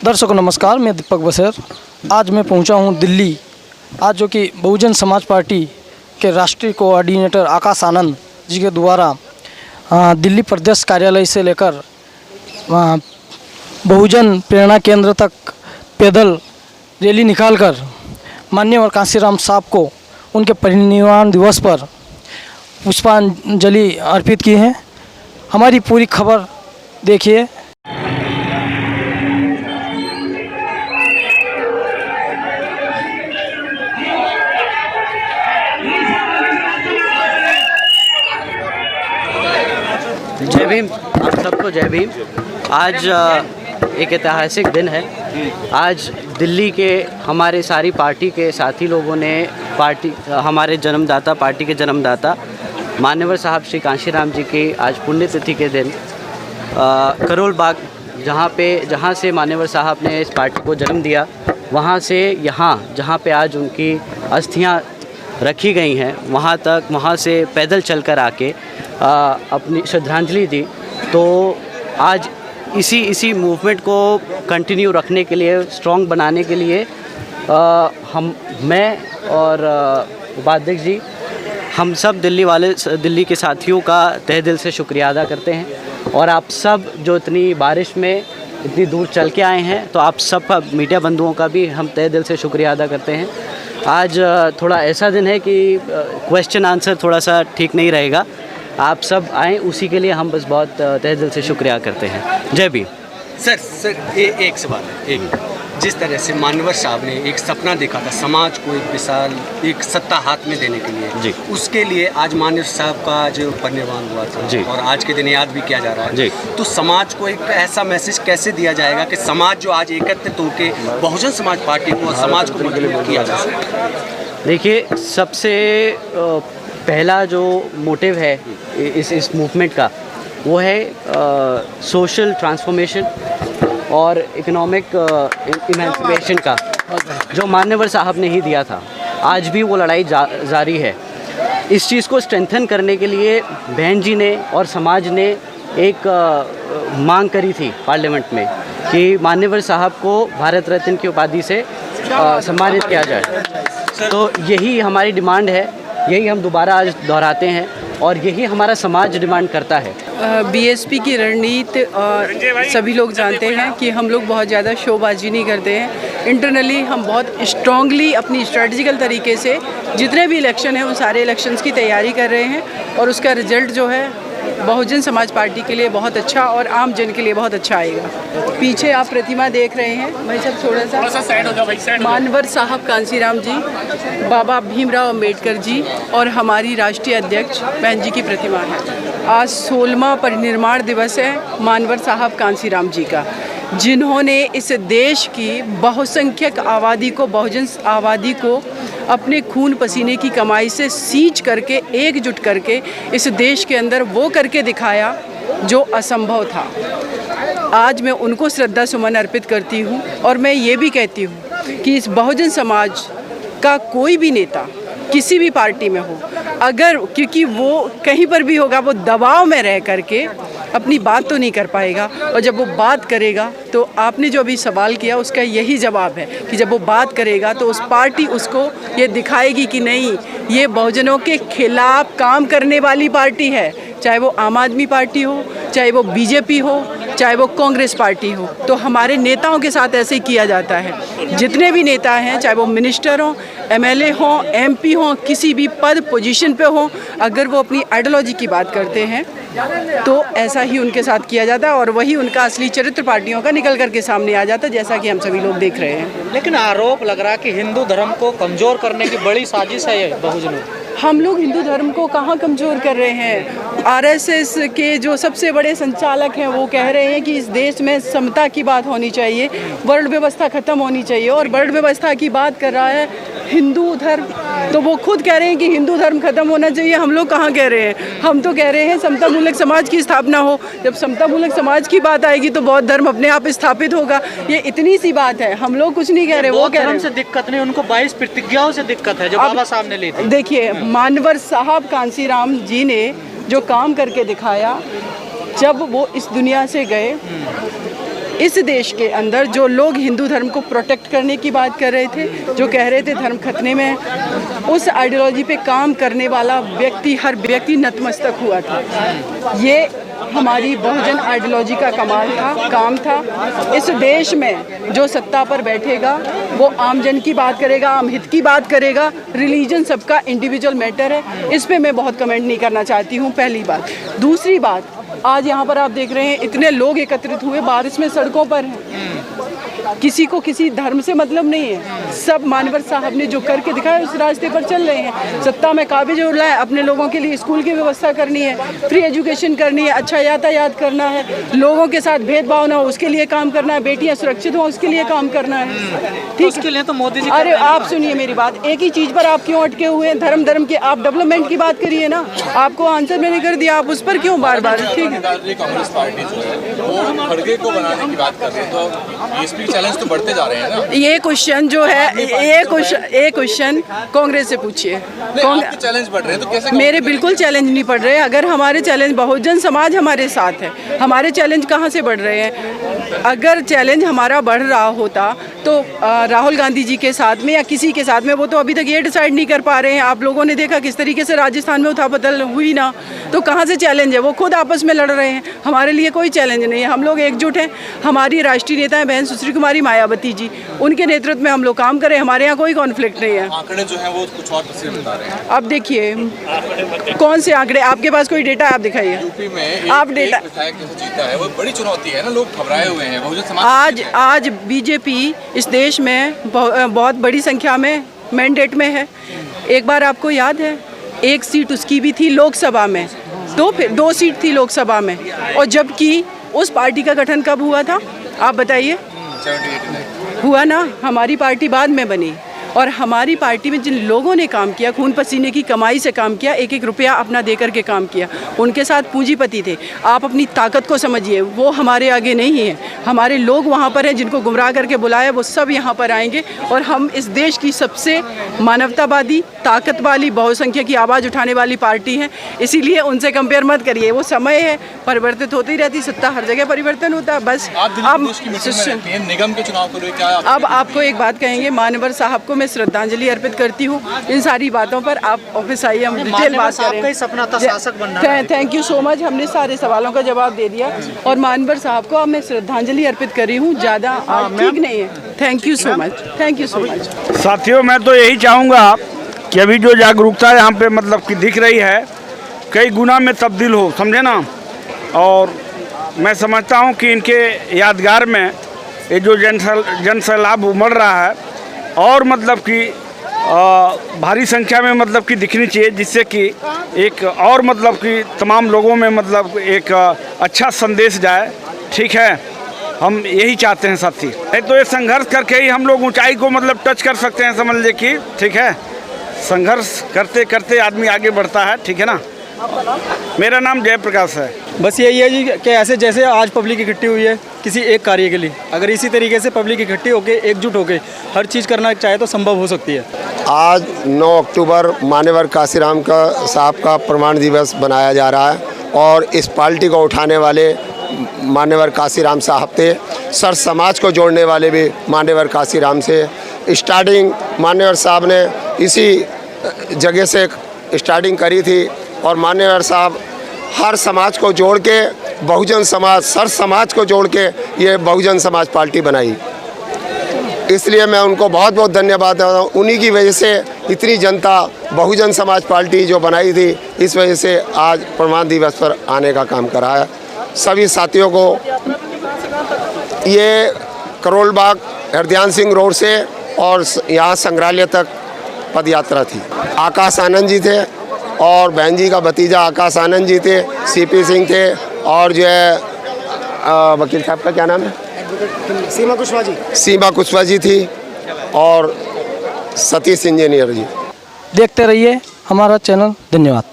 दर्शकों नमस्कार, मैं दीपक बसेर। आज मैं पहुंचा हूं दिल्ली। आज जो कि बहुजन समाज पार्टी के राष्ट्रीय कोऑर्डिनेटर आकाश आनंद जी के द्वारा दिल्ली प्रदेश कार्यालय से लेकर बहुजन प्रेरणा केंद्र तक पैदल रैली निकालकर माननीय कांशीराम साहब को उनके परिनिर्वाण दिवस पर पुष्पांजलि अर्पित की है। हमारी पूरी खबर देखिए। जय भीम, आप सबको जय भीम। आज एक ऐतिहासिक दिन है। आज दिल्ली के हमारे सारी पार्टी के साथी लोगों ने हमारे पार्टी के जन्मदाता मान्यवर साहब श्री कांशीराम जी की आज पुण्यतिथि के दिन करोल बाग जहाँ से मान्यवर साहब ने इस पार्टी को जन्म दिया, वहाँ से यहाँ जहाँ पे आज उनकी अस्थियाँ रखी गई हैं, वहाँ से पैदल चलकर आके अपनी श्रद्धांजलि दी। तो आज इसी मूवमेंट को कंटिन्यू रखने के लिए, स्ट्रॉन्ग बनाने के लिए मैं और उपाध्यक्ष जी, हम सब दिल्ली के साथियों का तहे दिल से शुक्रिया अदा करते हैं। और आप सब जो इतनी बारिश में इतनी दूर चल के आए हैं, तो आप सब मीडिया बंधुओं का भी हम तहे दिल से शुक्रिया अदा करते हैं। आज थोड़ा ऐसा दिन है कि क्वेश्चन आंसर थोड़ा सा ठीक नहीं रहेगा। आप सब आएँ, उसी के लिए हम बस बहुत तहे दिल से शुक्रिया करते हैं। जय भीम। सर एक सवाल है। जिस तरह से मान्यवर साहब ने एक सपना देखा था समाज को एक विशाल एक सत्ता हाथ में देने के लिए जी, उसके लिए आज मान्यवर साहब का जो परिनिर्वाण हुआ था जी, और आज के दिन याद भी किया जा रहा है जी, तो समाज को एक ऐसा मैसेज कैसे दिया जाएगा कि समाज जो आज एकत्रित होकर बहुजन समाज पार्टी को और समाज को मजबूत किया जा सके? देखिए, सबसे पहला जो मोटिव है इस मूवमेंट का, वो है सोशल ट्रांसफॉर्मेशन और इकोनॉमिक इमेंसिपेशन का, जो मान्यवर साहब ने ही दिया था। आज भी वो लड़ाई जारी है। इस चीज़ को स्ट्रेंथन करने के लिए बहन जी ने और समाज ने एक मांग करी थी पार्लियामेंट में कि मान्यवर साहब को भारत रत्न की उपाधि से सम्मानित किया जाए। तो यही हमारी डिमांड है, यही हम दोबारा आज दोहराते हैं और यही हमारा समाज डिमांड करता है। बीएसपी की रणनीति सभी लोग जानते हैं कि हम लोग बहुत ज़्यादा शोबाजी नहीं करते हैं। इंटरनली हम बहुत स्ट्रांगली अपनी स्ट्रेटजिकल तरीके से जितने भी इलेक्शन हैं उन सारे इलेक्शंस की तैयारी कर रहे हैं और उसका रिजल्ट जो है बहुजन समाज पार्टी के लिए बहुत अच्छा और आम जन के लिए बहुत अच्छा आएगा। पीछे आप प्रतिमा देख रहे हैं, भाई साहब थोड़ा सा साइड हो जाओ भाई, साइड। मान्यवर साहब कांशीराम जी, बाबा भीमराव अंबेडकर जी और हमारी राष्ट्रीय अध्यक्ष बहन जी की प्रतिमा है। आज 16वां परिनिर्वाण दिवस है मान्यवर साहब कांशीराम जी का, जिन्होंने इस देश की बहुसंख्यक आबादी को, बहुजन आबादी को अपने खून पसीने की कमाई से सींच करके, एकजुट करके इस देश के अंदर वो करके दिखाया जो असंभव था। आज मैं उनको श्रद्धा सुमन अर्पित करती हूँ और मैं ये भी कहती हूँ कि इस बहुजन समाज का कोई भी नेता किसी भी पार्टी में हो, अगर, क्योंकि वो कहीं पर भी होगा, वो दबाव में रह करके अपनी बात तो नहीं कर पाएगा, और जब वो बात करेगा तो आपने जो अभी सवाल किया उसका यही जवाब है कि जब वो बात करेगा तो उस पार्टी उसको ये दिखाएगी कि नहीं, ये बहुजनों के खिलाफ काम करने वाली पार्टी है। चाहे वो आम आदमी पार्टी हो, चाहे वो बीजेपी हो, चाहे वो कांग्रेस पार्टी हो। तो हमारे नेताओं के साथ ऐसे ही किया जाता है। जितने भी नेता हैं, चाहे वो मिनिस्टर हों, एमएलए हों, एमपी हों, किसी भी पद पोजीशन पे हों, अगर वो अपनी आइडियोलॉजी की बात करते हैं तो ऐसा ही उनके साथ किया जाता है और वही उनका असली चरित्र पार्टियों का निकल करके सामने आ जाता है, जैसा कि हम सभी लोग देख रहे हैं। लेकिन आरोप लग रहा है कि हिंदू धर्म को कमज़ोर करने की बड़ी साजिश है ये बहुजनों। हम लोग हिंदू धर्म को कहाँ कमज़ोर कर रहे हैं? आरएसएस के जो सबसे बड़े संचालक हैं वो कह रहे हैं कि इस देश में समता की बात होनी चाहिए, वर्ण व्यवस्था ख़त्म होनी चाहिए, और वर्ण व्यवस्था की बात कर रहा है हिंदू धर्म। तो वो खुद कह रहे हैं कि हिंदू धर्म खत्म होना चाहिए। हम लोग कहाँ कह रहे हैं? हम तो कह रहे हैं समता मूलक समाज की स्थापना हो। जब समता मूलक समाज की बात आएगी तो बौद्ध धर्म अपने आप स्थापित होगा। ये इतनी सी बात है, हम लोग कुछ नहीं कह रहे। वो कह रहे हैं से दिक्कत नहीं, उनको 22 प्रतिज्ञाओं से दिक्कत है जो बाबा साहब ने ली थी। देखिए, मान्यवर साहब कांशीराम जी ने जो काम करके दिखाया, जब वो इस दुनिया से गए इस देश के अंदर जो लोग हिंदू धर्म को प्रोटेक्ट करने की बात कर रहे थे, जो कह रहे थे धर्म खतरे में है, उस आइडियोलॉजी पे काम करने वाला व्यक्ति, हर व्यक्ति नतमस्तक हुआ था। ये हमारी बहुजन आइडियोलॉजी का कमाल था, काम था। इस देश में जो सत्ता पर बैठेगा वो आमजन की बात करेगा, आम हित की बात करेगा। रिलीजन सबका इंडिविजुअल मैटर है, इस पे मैं बहुत कमेंट नहीं करना चाहती हूँ, पहली बात। दूसरी बात, आज यहाँ पर आप देख रहे हैं इतने लोग एकत्रित हुए, बारिश में सड़कों पर हैं। किसी को किसी धर्म से मतलब नहीं है, सब मानवर साहब ने जो करके दिखाया उस रास्ते पर चल रहे हैं। सत्ता में काबिज हो रहा है, अपने लोगों के लिए स्कूल की व्यवस्था करनी है, फ्री एजुकेशन करनी है, अच्छा यातायात करना है, लोगों के साथ भेदभाव ना हो उसके लिए काम करना है, बेटियां सुरक्षित हो उसके लिए काम करना है। ठीक, उसके लिए तो मोदी जी। अरे आप सुनिए मेरी बात, एक ही चीज़ पर आप क्यों अटके हुए हैं? धर्म के आप डेवलपमेंट की बात करिए ना, आपको आंसर मैंने कर दिया, आप उस पर क्यों बार बार? ठीक है, कांग्रेस पार्टी जो है वो खड़गे को बनाने की बात कर रही है, तो ये चैलेंज तो बढ़ते जा रहे हैं ना। ये क्वेश्चन जो है, ये क्वेश्चन कांग्रेस से पूछिए। आपके चैलेंज बढ़ रहे हैं तो कैसे? मेरे बिल्कुल चैलेंज नहीं बढ़ रहे। अगर हमारे चैलेंज, बहुजन समाज हमारे साथ है, हमारे चैलेंज कहाँ से बढ़ रहे हैं? अगर चैलेंज हमारा बढ़ रहा होता तो राहुल गांधी जी के साथ में या किसी के साथ में, वो तो अभी तक ये डिसाइड नहीं कर पा रहे हैं। आप लोगों ने देखा किस तरीके से राजस्थान में उथापतल हुई ना, तो कहाँ से चैलेंज है? वो खुद आपस में लड़ रहे हैं। हमारे लिए कोई चैलेंज नहीं है, हम लोग एकजुट हैं। हमारी राष्ट्रीय नेता है बहन सुश्री कुमारी मायावती जी, उनके नेतृत्व में हम लोग काम करें, हमारे यहाँ कोई कॉन्फ्लिक्ट नहीं है। आंकड़े जो हैं वो कुछ और बता रहे हैं। अब देखिए कौन से आंकड़े, आपके पास कोई डेटा आप दिखाइए। यूपी में आप डेटा, विधायक जीता है, वो बड़ी चुनौती है ना, लोग घबराए हुए हैं। बहुजन समाज आज बीजेपी इस देश में बहुत बड़ी संख्या में मैंडेट में है। एक बार आपको याद है, एक सीट उसकी भी थी लोकसभा में, तो फिर 2 सीट थी लोकसभा में, और जबकि उस पार्टी का गठन कब हुआ था आप बताइए? हुआ ना, हमारी पार्टी बाद में बनी। और हमारी पार्टी में जिन लोगों ने काम किया, खून पसीने की कमाई से काम किया, एक एक रुपया अपना दे करके काम किया, उनके साथ पूंजीपति थे। आप अपनी ताकत को समझिए, वो हमारे आगे नहीं है। हमारे लोग वहाँ पर हैं, जिनको गुमराह करके बुलाया वो सब यहाँ पर आएंगे, और हम इस देश की सबसे मानवतावादी, ताकत वाली, बहुसंख्यक की आवाज़ उठाने वाली पार्टी है। इसीलिए उनसे कंपेयर मत करिए, वो समय है, परिवर्तित होती रहती सत्ता, हर जगह परिवर्तन होता है। बस निगम के चुनाव को लेकर अब आपको एक बात कहेंगे, मानवर साहब को श्रद्धांजलि अर्पित करती हूँ। इन सारी बातों पर आप ऑफिस आइए, हम डिटेल बात करें। आपका ही सपना था शासक बनना। थैंक यू सो मच, हमने सारे सवालों का जवाब दे दिया, और मानवर साहब को अब मैं श्रद्धांजलि अर्पित कर रही हूँ। ज़्यादा ठीक नहीं है। Thank you so much, thank you so much. साथियों, मैं तो यही चाहूँगा कि अभी जो जागरूकता यहाँ पे मतलब कि दिख रही है, कई गुना में तब्दील हो, समझे ना। और मैं समझता हूँ कि इनके यादगार में ये जो जन सैलाब उमड़ रहा है, और मतलब कि भारी संख्या में मतलब कि दिखनी चाहिए, जिससे कि एक और मतलब कि तमाम लोगों में मतलब एक अच्छा संदेश जाए। ठीक है, हम यही चाहते हैं साथी। तो ये संघर्ष करके ही हम लोग ऊंचाई को मतलब टच कर सकते हैं, समझ लीजिए कि ठीक है, संघर्ष करते करते आदमी आगे बढ़ता है। ठीक है ना। मेरा नाम जयप्रकाश है। बस यही है जी कि ऐसे जैसे आज पब्लिक इकट्ठी हुई है किसी एक कार्य के लिए, अगर इसी तरीके से पब्लिक इकट्ठी होकर एकजुट होकर हर चीज़ करना चाहे तो संभव हो सकती है। आज 9 अक्टूबर मान्यवर काशीराम साहब का प्रमाण दिवस बनाया जा रहा है, और इस पार्टी को उठाने वाले मान्यवर काशीराम साहब थे। सर समाज को जोड़ने वाले भी मान्यवर काशीराम से स्टार्टिंग मान्यवर साहब ने इसी जगह से स्टार्टिंग करी थी, और मान्यवर साहब हर समाज को जोड़ के, बहुजन समाज, सर समाज को जोड़ के ये बहुजन समाज पार्टी बनाई। इसलिए मैं उनको बहुत बहुत धन्यवाद देता हूँ। उन्हीं की वजह से इतनी जनता बहुजन समाज पार्टी जो बनाई थी, इस वजह से आज प्रमाण दिवस पर आने का काम करा है। सभी साथियों को, ये करोल बाग हरदयान सिंह रोड से और यहाँ संग्रहालय तक पद यात्रा थी। आकाश आनंद जी थे, और बहन जी का भतीजा आकाश आनंद जी थे, सीपी सिंह थे, और जो है वकील साहब का क्या नाम है, सीमा कुशवाहा जी थी, और सतीश इंजीनियर जी। देखते रहिए हमारा चैनल। धन्यवाद।